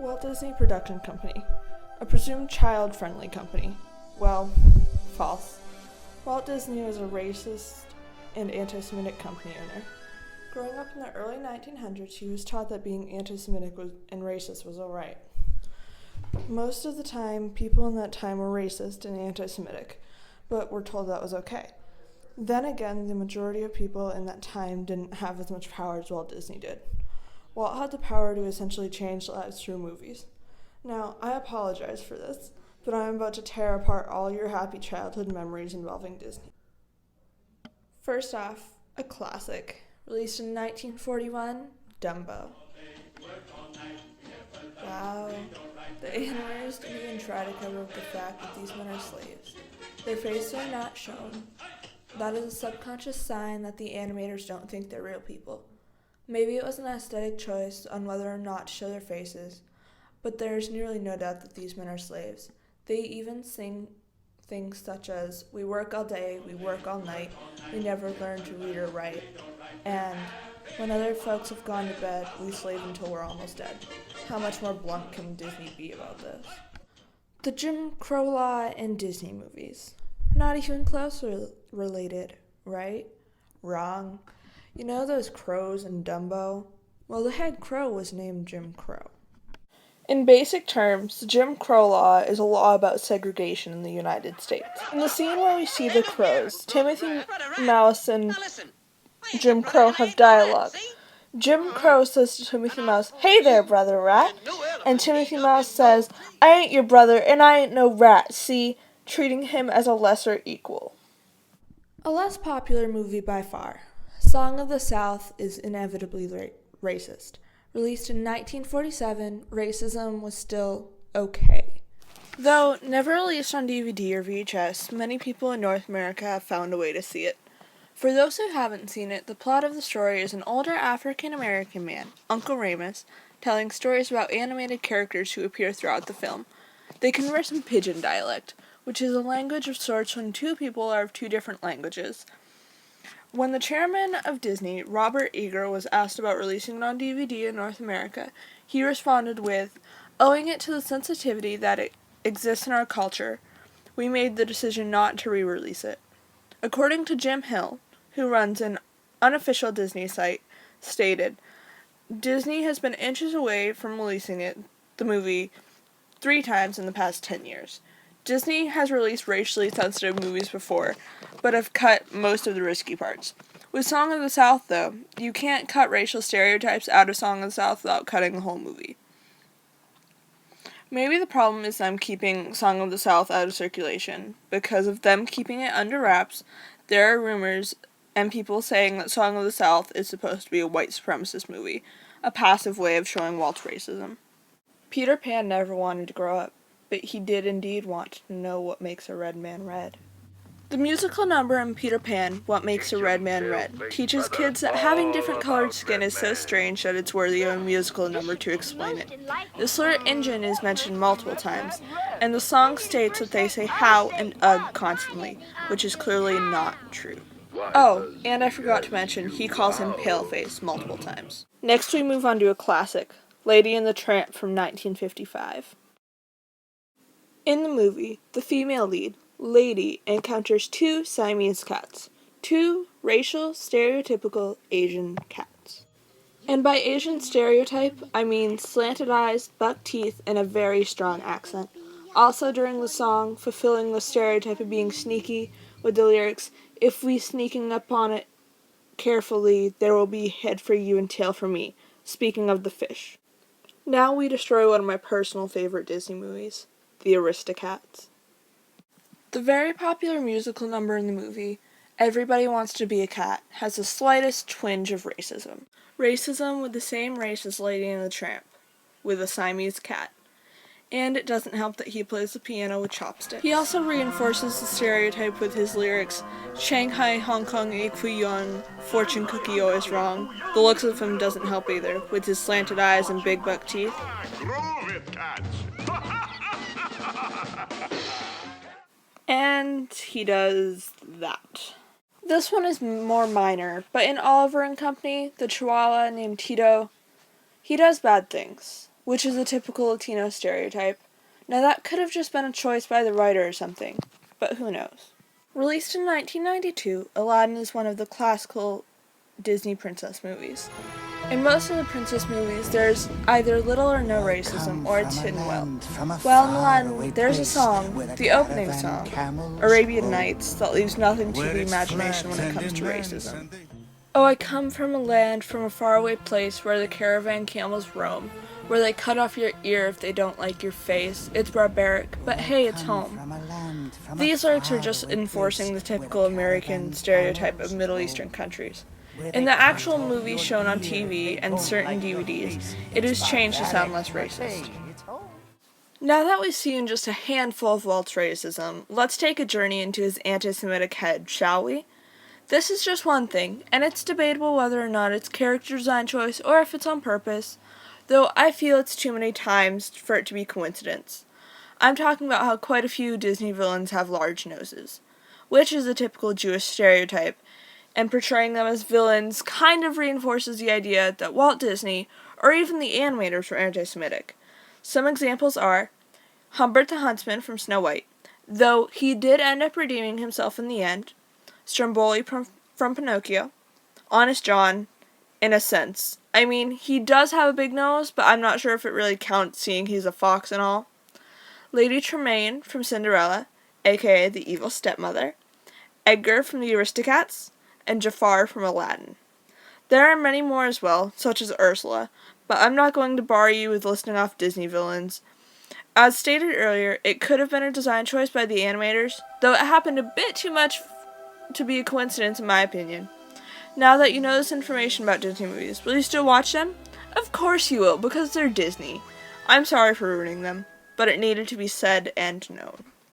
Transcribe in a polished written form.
Walt Disney Production Company, a presumed child-friendly company. Well, false. Walt Disney was a racist and anti-Semitic company owner. Growing up in the early 1900s, he was taught that being anti-Semitic and racist was alright. Most of the time, people in that time were racist and anti-Semitic, but were told that was okay. Then again, the majority of people in that time didn't have as much power as Walt Disney did. Walt had the power to essentially change lives through movies. Now, I apologize for this, but I'm about to tear apart all your happy childhood memories involving Disney. First off, a classic. Released in 1941, Dumbo. Wow. The animators didn't even try to cover up the fact that these men are slaves. Their faces are not shown. That is a subconscious sign that the animators don't think they're real people. Maybe it was an aesthetic choice on whether or not to show their faces, but there is nearly no doubt that these men are slaves. They even sing things such as, "We work all day, we work all night, we never learn to read or write," and "When other folks have gone to bed, we slave until we're almost dead." How much more blunt can Disney be about this? The Jim Crow law in Disney movies. Not even closely related, right? Wrong. You know those crows in Dumbo? Well, the head crow was named Jim Crow. In basic terms, the Jim Crow law is a law about segregation in the United States. In the scene where we see the crows, Timothy Mouse and Jim Crow have dialogue. Jim Crow says to Timothy Mouse, "Hey there, brother rat." And Timothy Mouse says, "I ain't your brother, and I ain't no rat, see?" Treating him as a lesser equal. A less popular movie by far, Song of the South, is inevitably racist. Released in 1947, racism was still okay. Though never released on DVD or VHS, many people in North America have found a way to see it. For those who haven't seen it, the plot of the story is an older African-American man, Uncle Remus, telling stories about animated characters who appear throughout the film. They converse in pidgin dialect, which is a language of sorts when two people are of two different languages. When the chairman of Disney, Robert Iger, was asked about releasing it on DVD in North America, he responded with, "Owing it to the sensitivity that it exists in our culture, we made the decision not to re-release it." According to Jim Hill, who runs an unofficial Disney site, stated, "Disney has been inches away from releasing the movie 3 times in the past 10 years. Disney has released racially sensitive movies before, but have cut most of the risky parts. With Song of the South, though, you can't cut racial stereotypes out of Song of the South without cutting the whole movie." Maybe the problem is them keeping Song of the South out of circulation. Because of them keeping it under wraps, there are rumors and people saying that Song of the South is supposed to be a white supremacist movie, a passive way of showing Walt's racism. Peter Pan never wanted to grow up, but he did indeed want to know what makes a red man red. The musical number in Peter Pan, What Makes a Red Man Red, teaches kids that having different colored skin is so strange that it's worthy of a musical number to explain it. The slur engine is mentioned multiple times, and the song states that they say how and ugh constantly, which is clearly not true. Oh, and I forgot to mention, he calls him Paleface multiple times. Next we move on to a classic, Lady and the Tramp from 1955. In the movie, the female lead, Lady, encounters 2 Siamese cats, 2 racial, stereotypical Asian cats. And by Asian stereotype, I mean slanted eyes, buck teeth, and a very strong accent. Also during the song, fulfilling the stereotype of being sneaky with the lyrics, "If we sneaking up on it carefully, there will be head for you and tail for me," speaking of the fish. Now we destroy one of my personal favorite Disney movies, The Aristocats. The very popular musical number in the movie, Everybody Wants to Be a Cat, has the slightest twinge of racism. Racism with the same race as Lady and the Tramp, with a Siamese cat. And it doesn't help that he plays the piano with chopsticks. He also reinforces the stereotype with his lyrics, "Shanghai, Hong Kong, egg foo young, fortune cookie always wrong." The looks of him doesn't help either, with his slanted eyes and big buck teeth. Groove it, cats! And he does that. This one is more minor, but in Oliver and Company, the Chihuahua named Tito, he does bad things. which is a typical Latino stereotype. Now that could have just been a choice by the writer or something, but who knows. Released in 1992, Aladdin is one of the classical Disney princess movies. In most of the princess movies, there's either little or no racism, or it's hidden well. While in Aladdin, there's a song, the opening song, Arabian Nights, that leaves nothing to the imagination when it comes to racism. Oh, I come from a land, from a faraway place where the caravan camels roam, where they cut off your ear if they don't like your face. It's barbaric, but hey, it's home. These lyrics are just enforcing the typical American stereotype of Middle Eastern countries. In the actual movies shown on TV and certain DVDs, it is changed to sound less racist. Now that we've seen just a handful of Walt's racism, let's take a journey into his anti-Semitic head, shall we? This is just one thing, and it's debatable whether or not it's character design choice or if it's on purpose, though I feel it's too many times for it to be coincidence. I'm talking about how quite a few Disney villains have large noses, which is a typical Jewish stereotype, and portraying them as villains kind of reinforces the idea that Walt Disney, or even the animators, were anti-Semitic. Some examples are Humbert the Huntsman from Snow White, though he did end up redeeming himself in the end, Stromboli from Pinocchio, Honest John, in a sense. I mean, he does have a big nose, but I'm not sure if it really counts seeing he's a fox and all. Lady Tremaine from Cinderella, aka the evil stepmother, Edgar from the Aristocats, and Jafar from Aladdin. There are many more as well, such as Ursula, but I'm not going to bore you with listing off Disney villains. As stated earlier, it could have been a design choice by the animators, though it happened a bit too much to be a coincidence in my opinion. Now that you know this information about Disney movies, will you still watch them? Of course you will, because they're Disney. I'm sorry for ruining them, but it needed to be said and known.